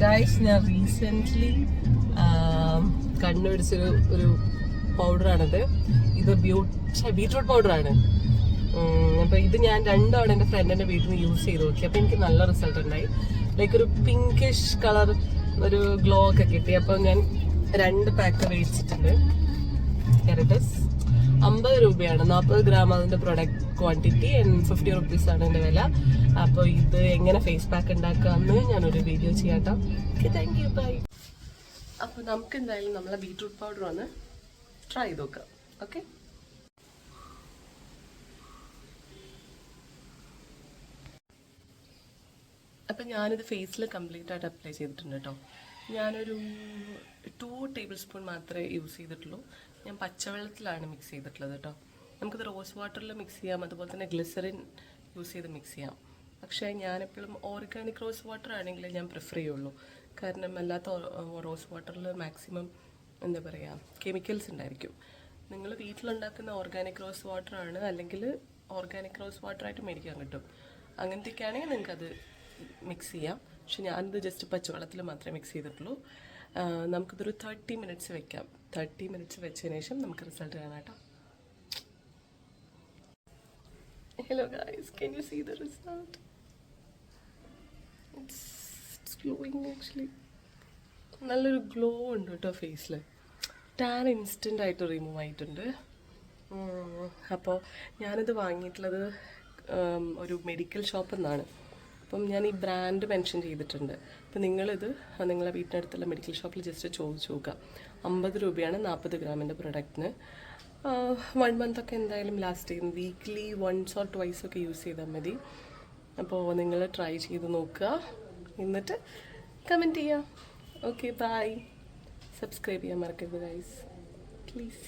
Guys ഞാൻ recently കണ്ടുപിടിച്ചൊരു പൗഡറാണിത്. ഇത് beetroot പൗഡറാണ്. അപ്പോൾ ഇത് ഞാൻ 2 തവണ എൻ്റെ ഫ്രണ്ടിൻ്റെ വീട്ടിൽ നിന്ന് യൂസ് ചെയ്ത് നോക്കി. അപ്പോൾ എനിക്ക് നല്ല റിസൾട്ട് ഉണ്ടായി. ലൈക്ക് ഒരു പിങ്കിഷ് കളർ ഒരു ഗ്ലോ ഒക്കെ കിട്ടി. അപ്പോൾ ഞാൻ 2 പാക്ക് മേടിച്ചിട്ടുണ്ട്. കാരറ്റസ് 50 രൂപയാണ്, 40 ഗ്രാം അതിൻ്റെ പ്രൊഡക്റ്റ് ക്വാണ്ടിറ്റി, 50 റുപ്പീസാണ് എൻ്റെ വില. അപ്പോൾ ഇത് എങ്ങനെ ഫേസ് പാക്ക് ഉണ്ടാക്കാമെന്ന് ഞാനൊരു വീഡിയോ ചെയ്യാട്ടോ. Okay, thank you, bye. അപ്പോൾ നമുക്ക് എന്തായാലും നമ്മളെ ബീട്രൂട്ട് പൗഡർ ഒന്ന് ട്രൈ ചെയ്ത് നോക്കാം. ഓക്കെ, അപ്പം ഞാനിത് ഫേസിൽ കംപ്ലീറ്റ് ആയിട്ട് അപ്ലൈ ചെയ്തിട്ടുണ്ട് കേട്ടോ. ഞാനൊരു 2 ടേബിൾ സ്പൂൺ മാത്രമേ യൂസ് ചെയ്തിട്ടുള്ളൂ. ഞാൻ പച്ചവെള്ളത്തിലാണ് മിക്സ് ചെയ്തിട്ടുള്ളത് കേട്ടോ. നമുക്കിത് റോസ് വാട്ടറിൽ മിക്സ് ചെയ്യാം, അതുപോലെ തന്നെ ഗ്ലിസറിൻ യൂസ് ചെയ്ത് മിക്സ് ചെയ്യാം. പക്ഷേ ഞാനെപ്പോഴും ഓർഗാനിക് റോസ് വാട്ടർ ആണെങ്കിൽ ഞാൻ പ്രിഫർ ചെയ്യുള്ളൂ. കാരണം അല്ലാത്ത റോസ് വാട്ടറിൽ മാക്സിമം എന്താ പറയുക കെമിക്കൽസ് ഉണ്ടായിരിക്കും. നിങ്ങൾ വീട്ടിലുണ്ടാക്കുന്ന ഓർഗാനിക് റോസ് വാട്ടറാണ്, അല്ലെങ്കിൽ ഓർഗാനിക് റോസ് വാട്ടറായിട്ട് മേടിക്കാൻ കിട്ടും. അങ്ങനത്തെയൊക്കെ ആണെങ്കിൽ നിങ്ങൾക്കത് മിക്സ് ചെയ്യാം. പക്ഷെ ഞാനിത് ജസ്റ്റ് പച്ചവെള്ളത്തിൽ മാത്രമേ മിക്സ് ചെയ്തിട്ടുള്ളൂ. നമുക്കിതൊരു 30 മിനിറ്റ്സ് വെക്കാം. 30 മിനിറ്റ്സ് വെച്ചതിന് ശേഷം നമുക്ക് റിസൾട്ട് കാണാം കേട്ടോ. Hello guys, can you see the result? It's glowing actually. നല്ലൊരു ഗ്ലോ ഉണ്ട് കേട്ടോ ഫേസിൽ. ടാൻ ഇൻസ്റ്റൻ്റ് ആയിട്ട് റിമൂവ് ആയിട്ടുണ്ട്. അപ്പോൾ ഞാനിത് വാങ്ങിയിട്ടുള്ളത് ഒരു മെഡിക്കൽ ഷോപ്പിൽ നിന്നാണ്. അപ്പം ഞാൻ ഈ ബ്രാൻഡ് മെൻഷൻ ചെയ്തിട്ടുണ്ട്. അപ്പം നിങ്ങളിത് നിങ്ങളെ വീട്ടിനടുത്തുള്ള മെഡിക്കൽ ഷോപ്പിൽ ജസ്റ്റ് ചോദിച്ചു നോക്കുക. 50 രൂപയാണ് 40 ഗ്രാമിൻ്റെ പ്രൊഡക്റ്റിന്. 1 മന്തൊക്കെ എന്തായാലും ലാസ്റ്റ് ചെയ്യും. വീക്ക്ലി 1 or 2 ഒക്കെ യൂസ് ചെയ്താൽ മതി. അപ്പോൾ നിങ്ങൾ ട്രൈ ചെയ്ത് നോക്കുക, എന്നിട്ട് കമൻറ്റ് ചെയ്യുക. Okay, by. സബ്സ്ക്രൈബ് ചെയ്യാൻ മറക്കരുത് ഗൈസ്, പ്ലീസ്.